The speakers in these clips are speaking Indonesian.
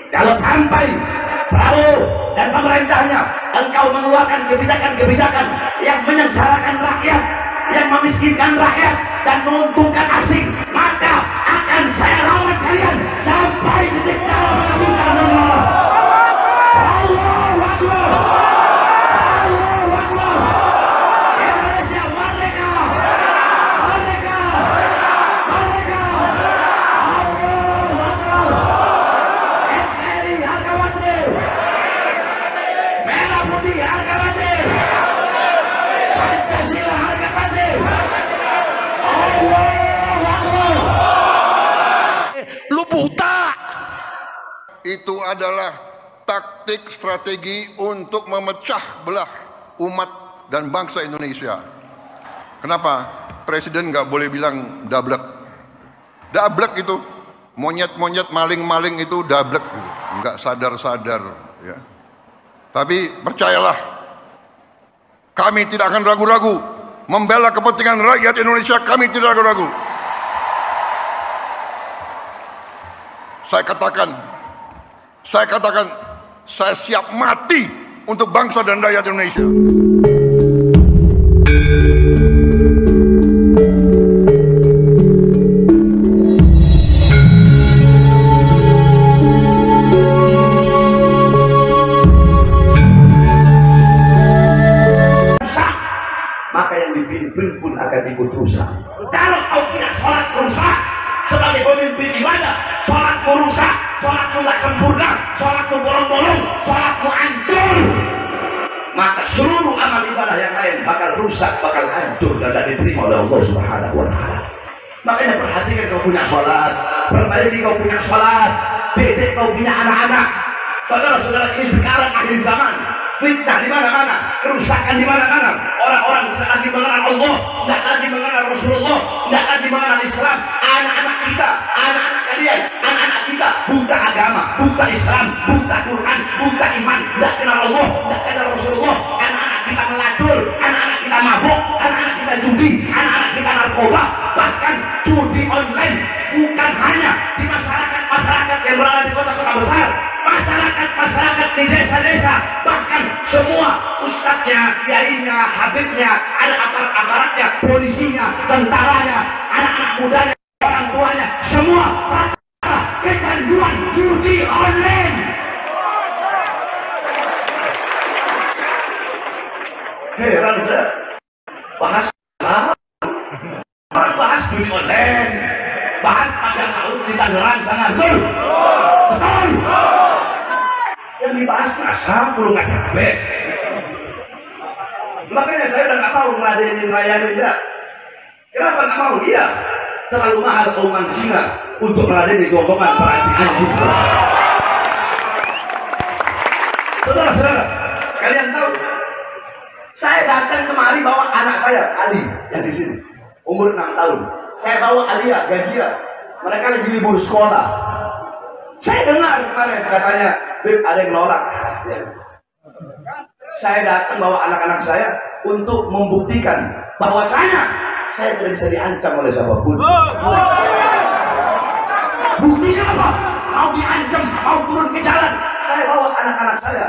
Kalau sampai Prabowo dan pemerintahnya engkau mengeluarkan kebijakan-kebijakan yang menyengsarakan rakyat, yang memiskinkan rakyat dan menguntungkan asing, maka akan saya lawan kalian sampai titik darah penghabisan. Allahu Akbar. Allahu Akbar. Indonesia merdeka. Merdeka. Merdeka. Allahu Akbar. NKRI harga mati. Merah putih harga mati. Pancasila harga mati. Allahu Akbar. Lu buta. Itu adalah taktik strategi untuk memecah belah umat dan bangsa Indonesia. Kenapa? Presiden nggak boleh bilang dablek. Dablek itu monyet-monyet, maling-maling itu dablek, nggak sadar-sadar. Ya. Tapi percayalah, kami tidak akan ragu-ragu membela kepentingan rakyat Indonesia. Kami tidak ragu-ragu. Saya katakan, saya siap mati untuk bangsa dan rakyat Indonesia. Maka yang dipimpin pun akan ikut rusak. Kalau kau tidak sholat rusak sebagai pemimpin ibadah, sholatmu rusak, sholatmu nggak sempurna, sholatmu bolong-bolong, sholatmu hancur, maka seluruh amal ibadah yang lain bakal rusak, bakal hancur dan tidak diterima oleh Allah Subhanahu wa Ta'ala. Makanya perhatikan kau punya sholat, perbaiki kau punya sholat, didik kau punya anak-anak. Saudara-saudara, ini sekarang akhir zaman, fitnah di mana-mana, kerusakan di mana-mana. Orang-orang tidak lagi mengenal Allah, tidak lagi mengenal Rasulullah, tidak lagi mengenal Islam. Anak-anak kita, anak-anak kalian, anak-anak kita buta agama, buta Islam, buta Quran, buta iman, tidak kenal Allah, tidak kenal Rasulullah. Anak-anak kita melacur, anak-anak kita mabuk, anak-anak kita judi, anak-anak kita narkoba, bahkan judi online. Bukan hanya di masyarakat yang berada di kota-kota besar, masyarakat di desa-desa, bahkan semua ustadznya, kiainya, habibnya, ada aparat-aparatnya, polisinya, tentaranya, anak-anak mudanya, orang tuanya, semua kecanduan judi online. Heran saya, bahas judi online, bahas pagar laut di Tangerang sana, betul? Betul. Yang dibahas asal perlu nggak capek. Makanya saya udah nggak mau ngeladenin dia. Kenapa nggak mau? Iya, terlalu mahal oman singa untuk meladeni gonggongan anjing. Saudara-saudara, kalian tahu? Saya datang kemari bawa anak saya Ali yang di sini, umur 6 tahun. Saya bawa Alia, Gajia. Mereka lagi libur sekolah. Saya dengar kemarin katanya, Beb, ada yang nolak. Saya datang bawa anak-anak saya untuk membuktikan bahwasanya saya tidak bisa diancam oleh siapapun. Buktinya apa? Mau diancam, mau turun ke jalan, saya bawa anak-anak saya.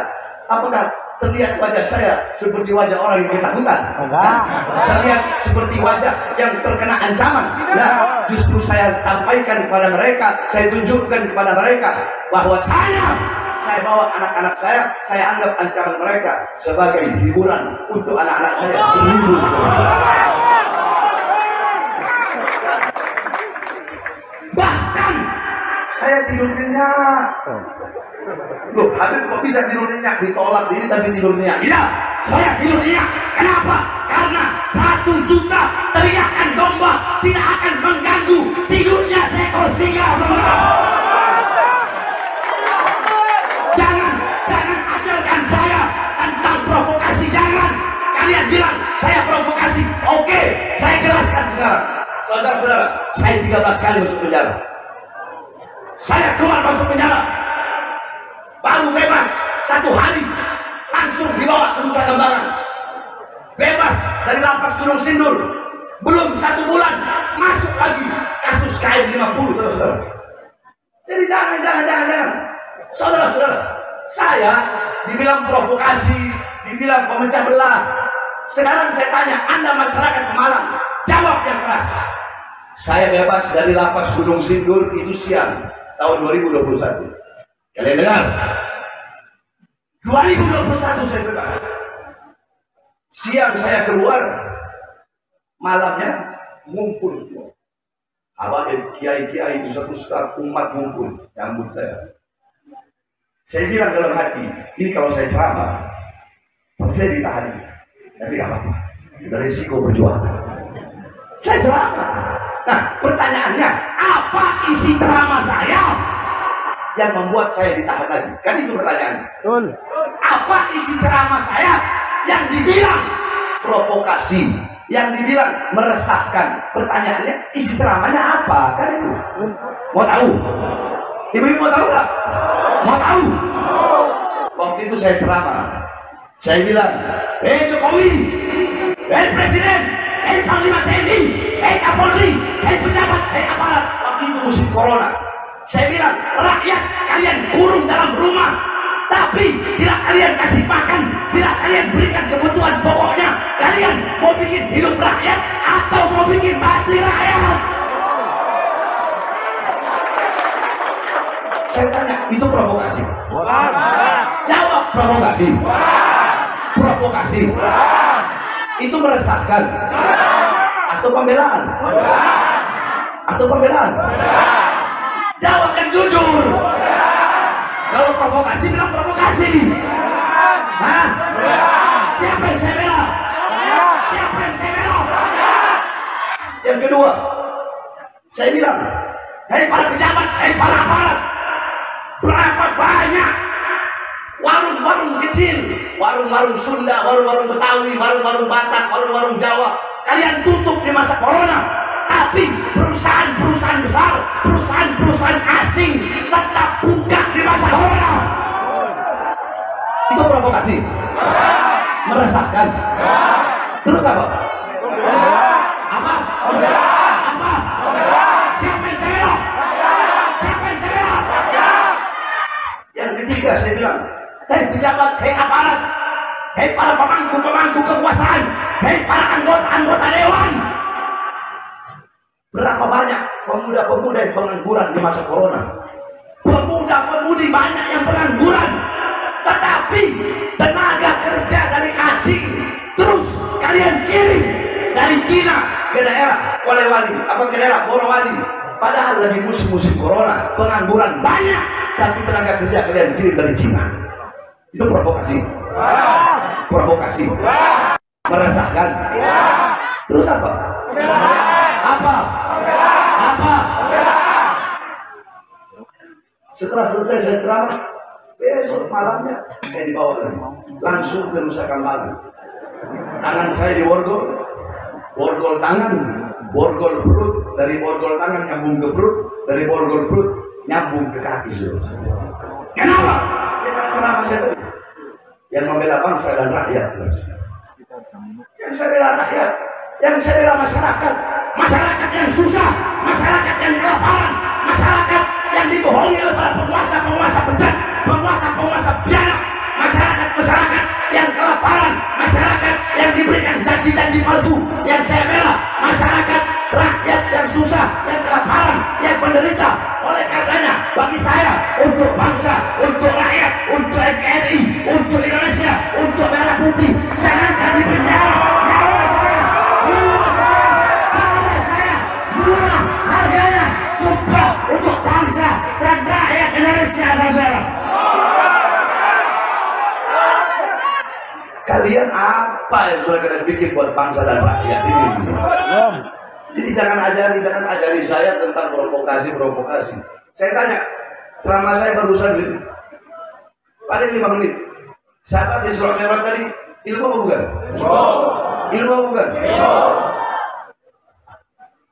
Apakah terlihat wajah saya seperti wajah orang yang ketakutan? Terlihat seperti wajah yang terkena ancaman? Nah, justru saya sampaikan kepada mereka, saya tunjukkan kepada mereka bahwa saya bawa anak-anak saya anggap ancaman mereka sebagai hiburan untuk anak-anak saya berhibur. Bahkan saya tidur nyenyak. Loh, Habib kok bisa tidur nyenyak? Ditolak ini tapi tidur nyenyak. Iya, saya tidur nyenyak. Kenapa? Karena 1 juta teriakan domba tidak akan mengganggu tidurnya seekor singa, saudara. Jangan ajarkan saya tentang provokasi, jangan. Kalian bilang saya provokasi. Oke, saya jelaskan sekarang. Saudara-saudara, saya 13 kali masuk penjara. Saya keluar masuk penjara, baru bebas 1 hari, langsung dibawa ke Nusa Kambangan. Bebas dari lapas Gunung Sindur, belum 1 bulan masuk lagi kasus KM50, saudara-saudara. Jadi jangan. Saudara-saudara, saya dibilang provokasi, dibilang pemecah belah. Sekarang saya tanya, Anda masyarakat Pemalang, jawab yang keras. Saya bebas dari lapas Gunung Sindur itu siang tahun 2021. Kalian dengar? 2021 saya bebas. Siang saya keluar, malamnya ngumpul semua. Habaib, kiai-kiai, ustaz-ustaz, umat ngumpul, nyambut saya. Saya bilang dalam hati, ini kalau saya ceramah, pasti saya ditahan. Tapi gak apa-apa, itu resiko perjuangan. Saya ceramah. Nah, pertanyaannya, apa isi ceramah saya yang membuat saya ditahan lagi? Kan itu pertanyaannya. Apa isi ceramah saya yang dibilang provokasi, yang dibilang meresahkan? Pertanyaannya, isi ceramahnya apa? Kan itu. Mau tahu? Ibu-ibu mau tahu nggak? Mau tahu? Waktu itu saya ceramah. Saya bilang, Jokowi, Presiden, Panglima TNI, Kapolri, pejabat, aparat. Waktu itu musim corona. Saya bilang, rakyat kalian kurung dalam rumah, tapi tidak kalian kasih makan, tidak kalian berikan kebutuhan pokoknya. Kalian mau bikin hidup rakyat atau mau bikin mati rakyat? Saya tanya, itu provokasi? Jawab, provokasi. Provokasi. Itu meresahkan atau pembelaan? Atau pembelaan? Jawab yang jujur. Kalau provokasi bilang provokasi. Hah? Siapa yang saya bela? Siapa yang saya bela? Yang kedua, saya bilang, hei para pejabat, hei para aparat, berapa banyak warung-warung kecil, warung-warung Sunda, warung-warung Betawi, warung-warung Batak, warung-warung Jawa, kalian tutup di masa corona, tapi perusahaan-perusahaan besar, perusahaan-perusahaan asing tetap buka di masa corona. Itu provokasi, meresahkan. Terus apa? Apa? Apa? Siapa yang saya bela? Siapa yang saya bela? Yang ketiga saya bilang, hei pejabat, hei aparat, hei para pemangku kekuasaan, hei para anggota dewan. Berapa banyak pemuda-pemuda yang pengangguran di masa corona? Pemuda-pemudi banyak yang pengangguran, tetapi tenaga kerja dari asing terus kalian kirim dari Cina ke daerah Polewali, apa ke daerah Morowali. Padahal lagi musim-musim corona, pengangguran banyak, tapi tenaga kerja kalian kirim dari Cina. Itu provokasi. Provokasi. Meresahkan. Terus apa? Apa? Apa? Setelah selesai saya ceramah, besok malamnya saya dibawa lagi, langsung ke Nusa Kambangan. Tangan saya di borgol tangan, borgol perut, dari borgol tangan nyambung ke perut, dari borgol perut nyambung ke kaki. Kenapa? Karena ceramah saya tadi yang membela bangsa dan rakyat. Yang saya bela rakyat, yang saya bela masyarakat, masyarakat yang susah, masyarakat yang kelaparan, masyarakat yang dibohongi oleh para penguasa bejat, penguasa biadab, masyarakat yang kelaparan, masyarakat yang diberikan janji-janji palsu. Yang saya bela masyarakat rakyat yang susah, yang kelaparan, yang menderita. Oleh karenanya, bagi saya, untuk bangsa, untuk rakyat, untuk NKRI, untuk Indonesia, untuk merah putih, jangan kami penjara. Nyawa saya, jiwa saya, harga saya murah harganya, tumpah untuk bangsa dan rakyat Indonesia, saudara. Kalian apa yang sudah kalian bikin buat bangsa dan rakyat ini? Jadi jangan ajari saya tentang provokasi. Saya tanya, ceramah saya barusan ini, paling 5 menit. Siapa di surat merah tadi? Ilmu apa bukan? Ilmu apa bukan?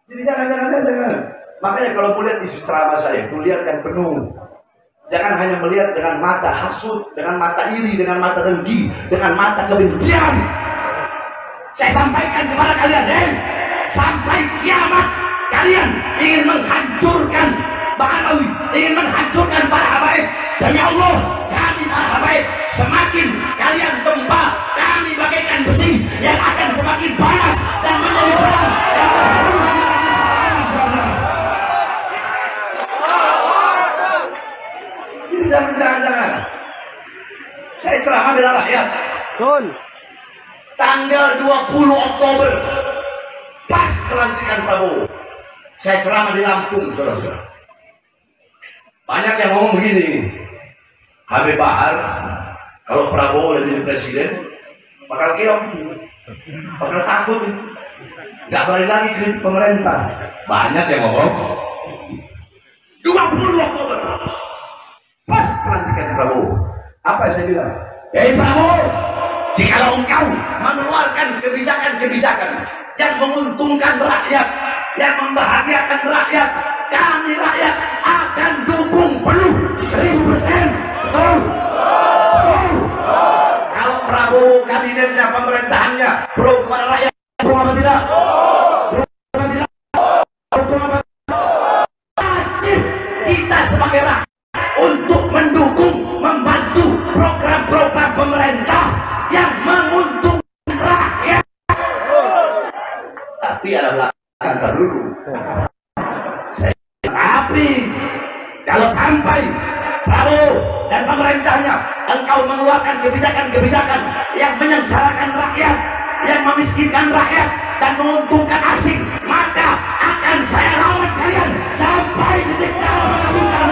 Jadi jangan. Makanya kalau mau lihat isi ceramah saya, itu lihat yang penuh. Jangan hanya melihat dengan mata hasut, dengan mata iri, dengan mata dengki, dengan mata kebencian. Saya sampaikan kepada kalian, sampai kiamat kalian ingin menghancurkan Ba'alawi ingin menghancurkan para habaib. Demi Allah, kami para habaib semakin kalian tempa, kami bagaikan besi yang akan semakin panas dan menjadi pedang yang terus. Jadi jangan saya ceramah bela rakyat. Tanggal 20 Oktober pas pelantikan Prabowo, saya ceramah di Lampung, saudara-saudara. Banyak yang ngomong begini, Habib Bahar kalau Prabowo udah jadi presiden bakal keok, bakal takut, nggak balik lagi ke pemerintah. Banyak yang ngomong 20 Oktober pas pelantikan Prabowo. Apa saya bilang? Hei Prabowo, jikalau engkau mengeluarkan kebijakan-kebijakan yang menguntungkan rakyat, yang membahagiakan rakyat, kami rakyat akan dukung penuh 1000%. Betul? Kalau Prabowo kabinetnya, pemerintahannya pro kepada rakyat, pro apa tidak? Pro apa tidak? Pro apa? Wajib kita sebagai rakyat untuk mendukung, membantu program-program pemerintah yang menguntungkan rakyat. Tapi ada belakang dulu. Tapi kalau sampai Prabowo dan pemerintahnya engkau mengeluarkan kebijakan-kebijakan yang menyengsarakan rakyat, yang memiskinkan rakyat dan menguntungkan asing, maka akan saya lawan kalian sampai titik darah penghabisan.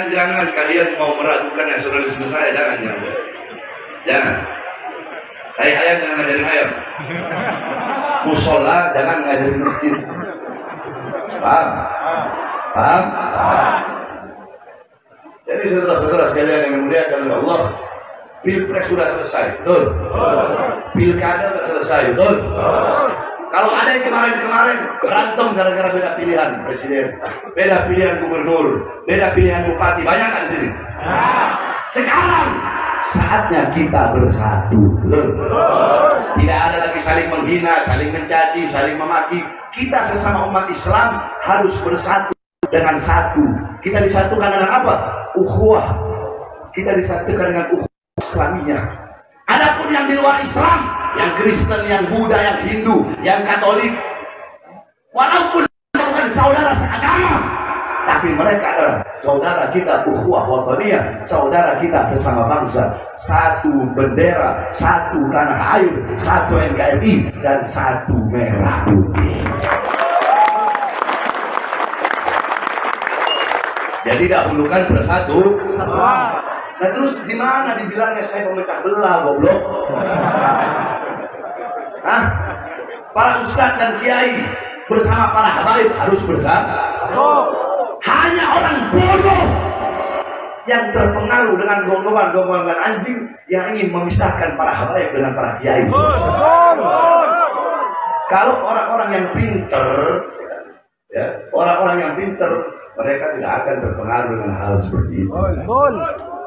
Jangan kalian mau meragukan nasionalisme saya, jangan. Ayam jangan ngajarin ayam. Musola jangan ngajarin masjid. Paham? Jadi saudara-saudara sekalian yang dimuliakan oleh Allah, Pilpres sudah selesai, betul? Pilkada sudah selesai, betul? Kalau ada yang kemarin berantem gara-gara beda pilihan presiden, beda pilihan gubernur, beda pilihan bupati, banyak kan di sini? Sekarang saatnya kita bersatu, tidak ada lagi saling menghina, saling mencaci, saling memaki. Kita sesama umat Islam harus bersatu dengan satu. Kita disatukan dengan apa? Ukhuwah. Kita disatukan dengan ukhuwah Islamiyah. Adapun yang di luar Islam, yang Kristen, yang Buddha, yang Hindu, yang Katolik, walaupun bukan saudara seagama, tapi mereka adalah saudara kita, ukhuwah wataniyah, saudara kita sesama bangsa, satu bendera, satu tanah air, satu NKRI, dan satu merah putih. Jadi dahulukan bersatu. Nah terus di mana dibilangnya saya pemecah belah, goblok? Hah? Para ustadz dan kiai bersama para habaib harus bersatu. Hanya orang bodoh yang terpengaruh dengan gonggongan anjing yang ingin memisahkan para habaib dengan para kiai. Kalau orang-orang yang pinter, ya, orang-orang yang pinter, mereka tidak akan terpengaruh dengan hal seperti itu.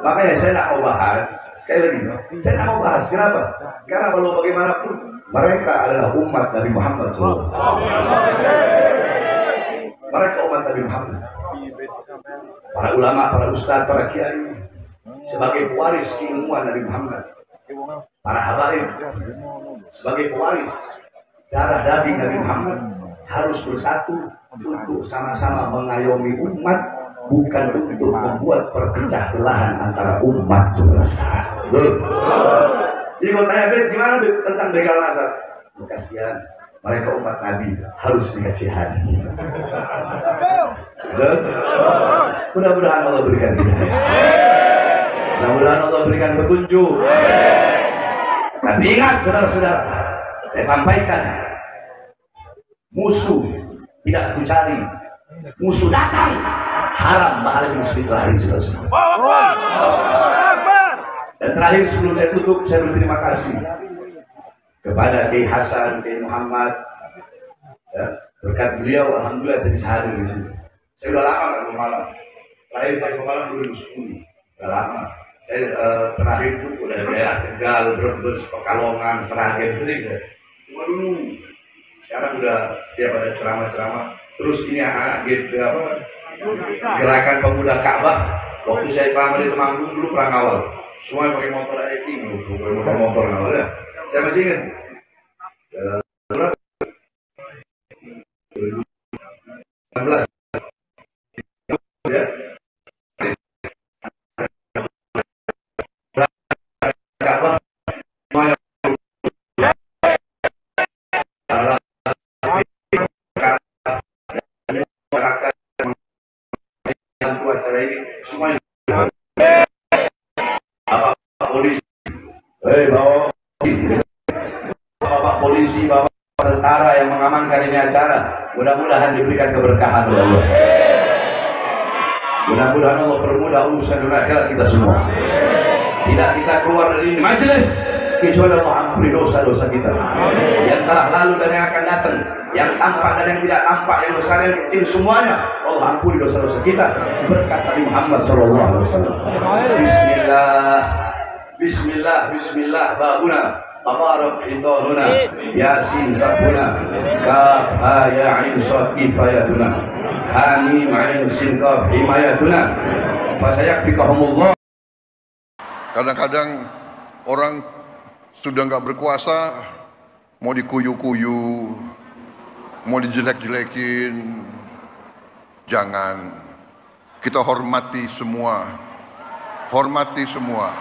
Makanya saya tidak mau bahas, sekali lagi, saya tidak mau bahas. Kenapa? Karena walau bagaimanapun mereka adalah umat Nabi Muhammad SAW. Mereka umat Nabi Muhammad. Para ulama, para ustadz, para kiai sebagai pewaris keilmuan Nabi Muhammad. Para habaib sebagai pewaris darah daging Nabi Muhammad harus bersatu untuk sama-sama mengayomi umat, bukan untuk membuat perpecah belahan antara umat saudara. Jadi kalau tanya Bet, gimana Bet tentang begal nasab? Kasihan, mereka umat Nabi harus dikasihani. Mudah-mudahan Allah berikan hidayah. Mudah-mudahan Allah berikan petunjuk. Tapi ingat saudara-saudara, saya sampaikan, musuh tidak aku cari, musuh datang haram mahal muslim terakhir semua. Dan terakhir sebelum saya tutup, saya berterima kasih kepada Kiai Hasan, Kiai Muhammad, ya, berkat beliau alhamdulillah saya bisa hadir di sini. Saya udah lama nggak ke Malang. Terakhir saya ke Malang 2010, udah lama. Saya terakhir itu udah daerah Tegal, Brebes, Pekalongan, Seragen, sering saya. Cuma dulu, sekarang udah setiap ada ceramah-ceramah. Terus ini gitu apa? Gerakan Pemuda Ka'bah. Waktu saya ceramah di Temanggung dulu perang awal. Semua pakai motor Eki, pakai motor awal ya. Saya masih ingat. 2016 ya. Bapak polisi, bapak tentara yang mengamankan ini acara, mudah-mudahan diberikan keberkahan oleh Allah. Mudah-mudahan Allah permudah urusan dunia akhirat kita semua. Tidak kita keluar dari ini majelis kecuali Allah ampuni dosa-dosa kita yang telah lalu dan yang akan datang, yang tampak dan yang tidak tampak, yang besar yang kecil, semuanya Allah ampuni dosa-dosa kita berkat Nabi Muhammad SAW. Bismillah, Bismillah, Bismillah, babuna tabarak hidaluna, yasin sabuna, kaf ya ain sad kifayatuna, hamim ain sin kaf himayatuna, fasayakfikahumullah. Kadang-kadang orang sudah nggak berkuasa, mau dikuyu-kuyu, mau dijelek-jelekin. Jangan. Kita hormati semua. Hormati semua.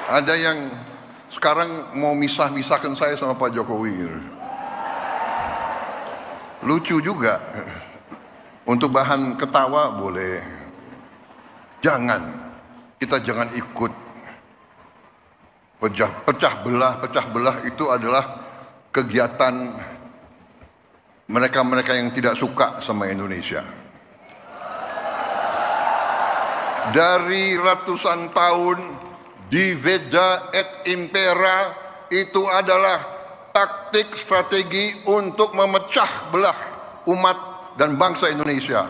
Ada yang sekarang mau misah-misahkan saya sama Pak Jokowi. Lucu juga. Untuk bahan ketawa boleh. Jangan. Kita jangan ikut pecah belah itu adalah kegiatan mereka-mereka yang tidak suka sama Indonesia. Dari ratusan tahun diveda et impera itu adalah taktik strategi untuk memecah belah umat dan bangsa Indonesia.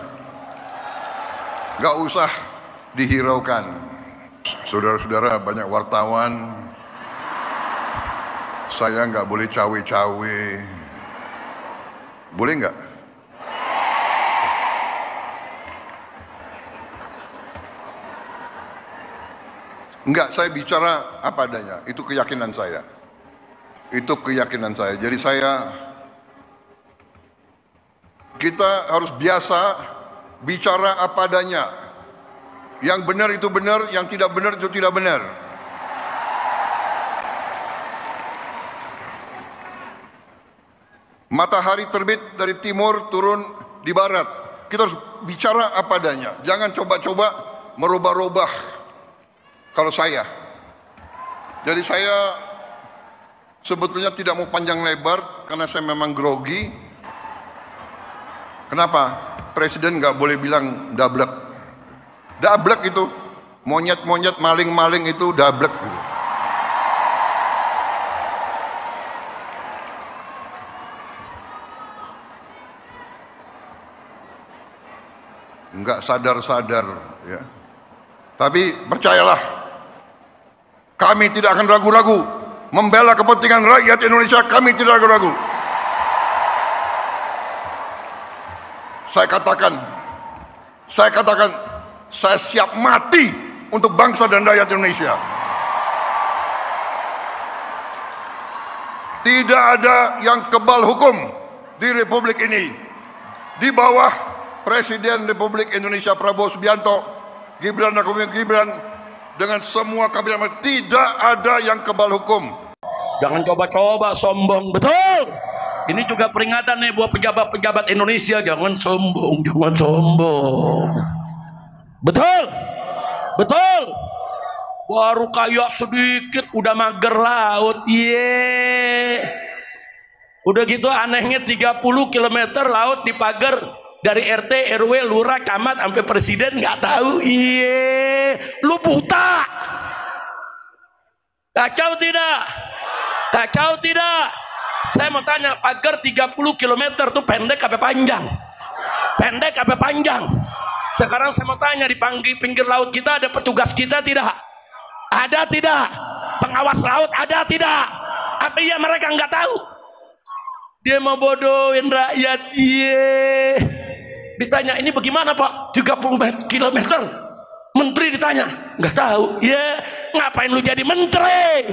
Gak usah dihiraukan. Saudara-saudara, banyak wartawan, saya nggak boleh cawe-cawe, boleh nggak? Enggak, saya bicara apa adanya, itu keyakinan saya. Itu keyakinan saya. Jadi kita harus biasa bicara apa adanya. Yang benar itu benar, yang tidak benar itu tidak benar. Matahari terbit dari timur, turun di barat. Kita harus bicara apa adanya. Jangan coba-coba merubah-rubah. Kalau saya. Jadi saya sebetulnya tidak mau panjang lebar karena saya memang grogi. Kenapa? Presiden nggak boleh bilang dablek. Dablek itu, monyet-monyet, maling-maling itu dablek. Enggak sadar-sadar, ya. Tapi percayalah, kami tidak akan ragu-ragu membela kepentingan rakyat Indonesia. Kami tidak ragu-ragu. Saya katakan, saya siap mati untuk bangsa dan rakyat Indonesia. Tidak ada yang kebal hukum di Republik ini. Di bawah Presiden Republik Indonesia Prabowo Subianto, Gibran Rakabuming Gibran, dengan semua kabinet, tidak ada yang kebal hukum. Jangan coba-coba sombong, betul. Ini juga peringatan nih buat pejabat-pejabat Indonesia, jangan sombong, jangan sombong. Betul, betul. Baru kaya sedikit udah mager laut, Udah gitu anehnya 30 km laut dipagar dari RT, RW, lurah, camat sampai presiden nggak tahu. Iye, lu buta. Kacau tidak? Kacau tidak? Saya mau tanya, pagar 30 km tuh pendek apa panjang? Pendek apa panjang? Sekarang saya mau tanya, di pinggir laut kita ada petugas kita tidak? Ada tidak? Pengawas laut ada tidak? Apa iya mereka nggak tahu? Dia mau bodohin rakyat. Iya. Ditanya ini bagaimana Pak? 30 km. Menteri ditanya, nggak tahu. Ya, ngapain lu jadi menteri?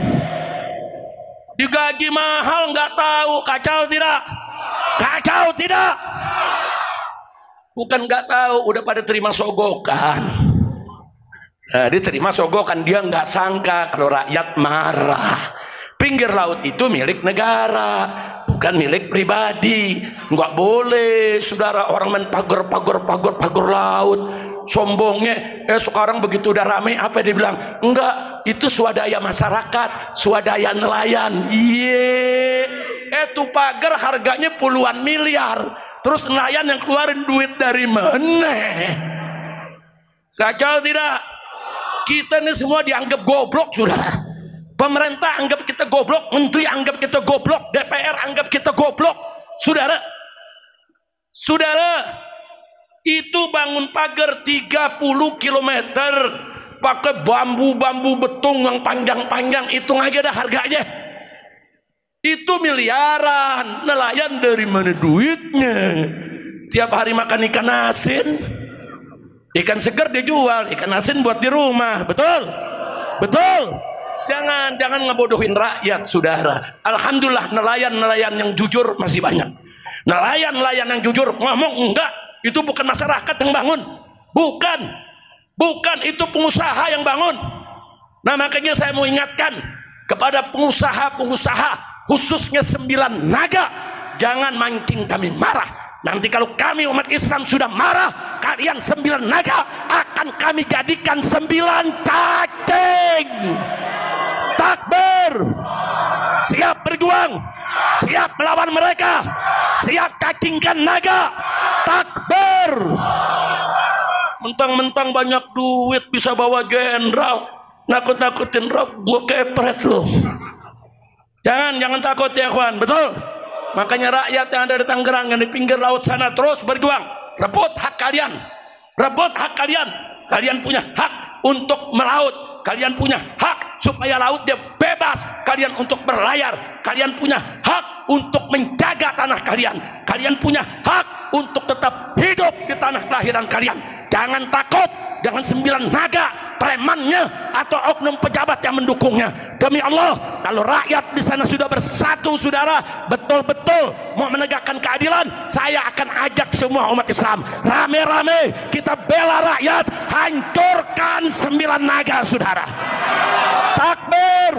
Digaji mahal nggak tahu. Kacau tidak? Kacau tidak? Bukan nggak tahu, udah pada terima sogokan. Nah, dia terima sogokan, dia nggak sangka kalau rakyat marah. Pinggir laut itu milik negara, bukan milik pribadi. Nggak boleh saudara orang main pagar laut. Sombongnya, sekarang begitu udah rame apa dia bilang? Enggak, itu swadaya masyarakat, swadaya nelayan. Iya, itu pagar harganya puluhan miliar. Terus nelayan yang keluarin duit dari mana? Kacau tidak? Kita ini semua dianggap goblok, saudara. Pemerintah anggap kita goblok, menteri anggap kita goblok, DPR anggap kita goblok. Saudara, itu bangun pagar 30 km pakai bambu betung yang panjang-panjang, hitung aja dah harganya. Itu miliaran. Nelayan dari mana duitnya? Tiap hari makan ikan asin, ikan segar dia jual, ikan asin buat di rumah. Betul? Jangan ngebodohin rakyat, saudara. Alhamdulillah nelayan yang jujur masih banyak. Nelayan yang jujur ngomong enggak, itu bukan masyarakat yang bangun, bukan itu pengusaha yang bangun. Nah makanya saya mau ingatkan kepada pengusaha khususnya 9 naga, jangan mancing kami marah. Nanti kalau kami umat Islam sudah marah, kalian 9 naga akan kami jadikan 9 cacing. Takbir, siap berjuang, siap melawan mereka, siap cacingkan naga. Takbir. Mentang-mentang banyak duit bisa bawa jenderal, nakut-nakutin rob, gue kepret loh. Jangan takut ya kawan, betul. Makanya rakyat yang ada di Tangerang, yang di pinggir laut sana terus berjuang, rebut hak kalian, kalian punya hak untuk melaut, kalian punya hak supaya laut dia bebas, kalian untuk berlayar, kalian punya hak untuk menjaga tanah kalian punya hak untuk tetap hidup di tanah kelahiran kalian. Jangan takut dengan 9 naga premannya atau oknum pejabat yang mendukungnya. Demi Allah, kalau rakyat di sana sudah bersatu, saudara, betul-betul mau menegakkan keadilan, saya akan ajak semua umat Islam rame-rame kita bela rakyat, hancurkan 9 naga, saudara. Takbir,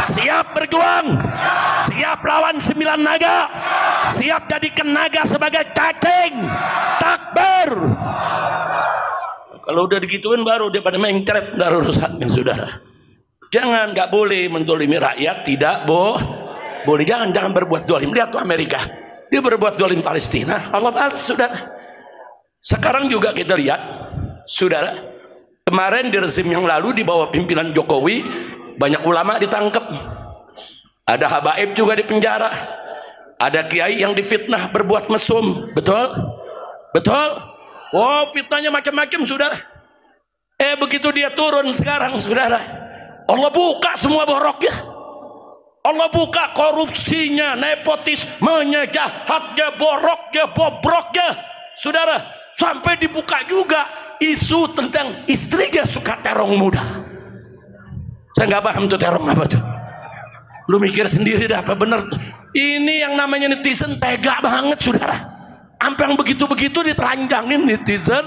siap berjuang, siap lawan 9 naga, siap jadikan naga sebagai cacing. Takbir. Kalau udah digituin baru dia pada mencret dari urusannya, saudara. Jangan, nggak boleh menzolimi rakyat, tidak boleh. Jangan berbuat zolim. Lihat tuh Amerika, dia berbuat zolim Palestina, Allah balas, saudara. Sekarang juga kita lihat, saudara, kemarin di rezim yang lalu di bawah pimpinan Jokowi banyak ulama ditangkap, ada habaib juga di penjara, ada kiai yang difitnah berbuat mesum. Betul? Oh, fitnahnya macam-macam, saudara. Begitu dia turun sekarang, saudara, Allah buka semua boroknya, Allah buka korupsinya, nepotismenya, jahatnya, boroknya, bobroknya, saudara. Sampai dibuka juga isu tentang istrinya suka terong muda. Saya nggak paham tuh terong apa tuh. Lu mikir sendiri dah apa bener. Ini yang namanya netizen tega banget, saudara. Sampai yang begitu-begitu ditelanjangin netizen.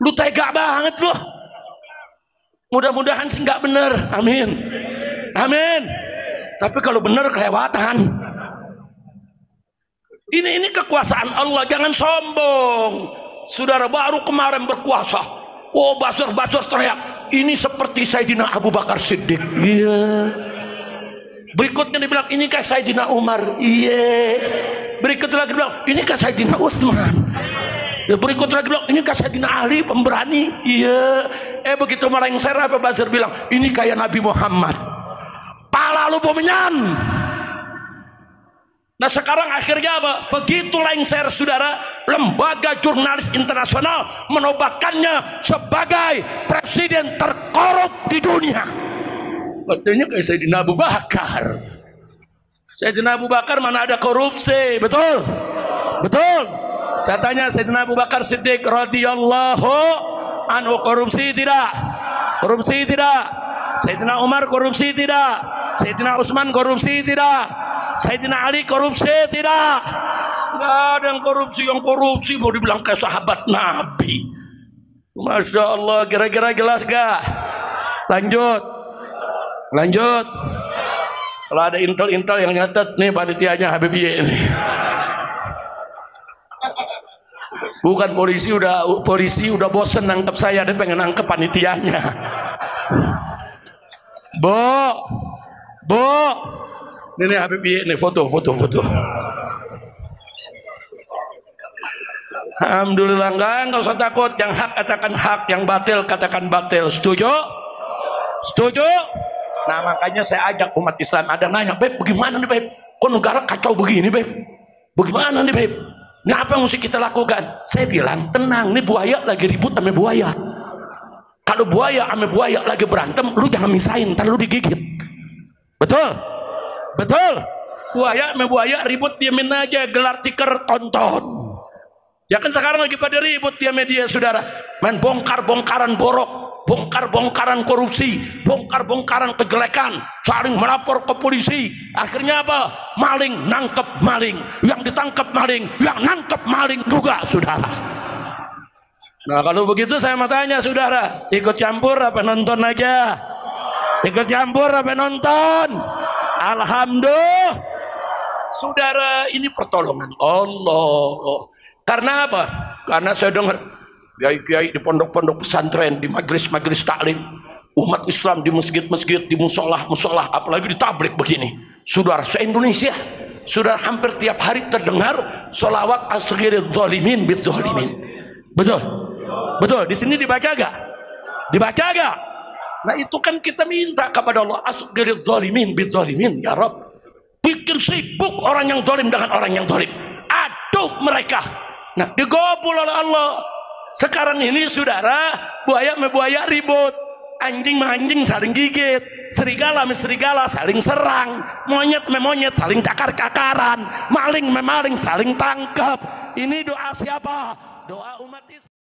Lu tega banget lu. Mudah-mudahan sih nggak bener. Amin. Tapi kalau bener kelewatan. Ini kekuasaan Allah, jangan sombong. Saudara baru kemarin berkuasa, oh basur teriak, ini seperti Sayyidina Abu Bakar Siddiq. Iya. Berikutnya dibilang, ini kan Sayyidina Umar. Iya. Berikutnya lagi bilang, ini kan Sayyidina Utsman. Ya, berikutnya lagi bilang, ini kan Sayyidina Ali pemberani. Iya. Begitu melengsar apa Bazar bilang, ini kayak Nabi Muhammad. Pala lu bomenyan. Nah sekarang akhirnya apa? Begitu lengser saudara, lembaga jurnalis internasional menobatkannya sebagai presiden terkorup di dunia. Waktunya kayak Sayyidina Abu Bakar. Sayyidina Abu Bakar mana ada korupsi, betul? Betul. Saya tanya Sayyidina Abu Bakar Siddiq radhiyallahu anhu korupsi tidak? Korupsi tidak? Sayyidina Umar korupsi tidak? Sayyidina Utsman korupsi tidak? Sayyidina Ali korupsi tidak? Nggak ada yang korupsi mau dibilang kayak sahabat Nabi. Masya Allah, kira-kira jelas gak? Lanjut. Kalau ada intel yang nyatet nih panitianya Habib Ye ini. Bukan polisi udah bosen nangkep saya, dia pengen nangkep panitianya. Bo. Ini Habib Ye nih foto. Alhamdulillah, enggak usah takut. Yang hak katakan hak, yang batil katakan batil. Setuju? Nah makanya saya ajak umat Islam. Ada nanya, Beb, bagaimana nih Beb? Kok negara kacau begini Beb? Bagaimana nih Beb? Ini apa yang mesti kita lakukan? Saya bilang, tenang, nih buaya lagi ribut sama buaya. Kalau buaya sama buaya lagi berantem, lu jangan misahin, ntar lu digigit. Betul? Buaya sama buaya ribut, diamin aja, gelar tikar tonton. Ya kan sekarang lagi pada ribut dia media saudara, main bongkar-bongkaran borok, bongkar-bongkaran korupsi, bongkar-bongkaran kejelekan, saling melapor ke polisi. Akhirnya apa? Maling nangkep maling, yang ditangkap maling, yang nangkep maling juga saudara. Nah kalau begitu saya mau tanya saudara, ikut campur apa nonton aja? Ikut campur apa nonton? Alhamdulillah saudara, ini pertolongan Allah. Karena apa? Karena saya dengar kiai-kiai di pondok-pondok pesantren, di majelis-majelis taklim, umat Islam di masjid-masjid, di musolah-musolah, apalagi di tablik begini. Saudara, se-Indonesia sudah hampir tiap hari terdengar sholawat asghiril zalimin bit zalimin. Betul. Di sini dibaca gak? Nah itu kan kita minta kepada Allah, asghiril zalimin bit zalimin, ya Rabb. Bikin sibuk orang yang zalim dengan orang yang zalim. Aduk mereka. Nah digobul oleh Allah. Sekarang ini saudara, buaya sama buaya ribut, anjing sama anjing saling gigit, serigala sama serigala saling serang, monyet sama monyet saling cakar-cakaran, maling sama maling saling tangkap. Ini doa siapa? Doa umat Islam.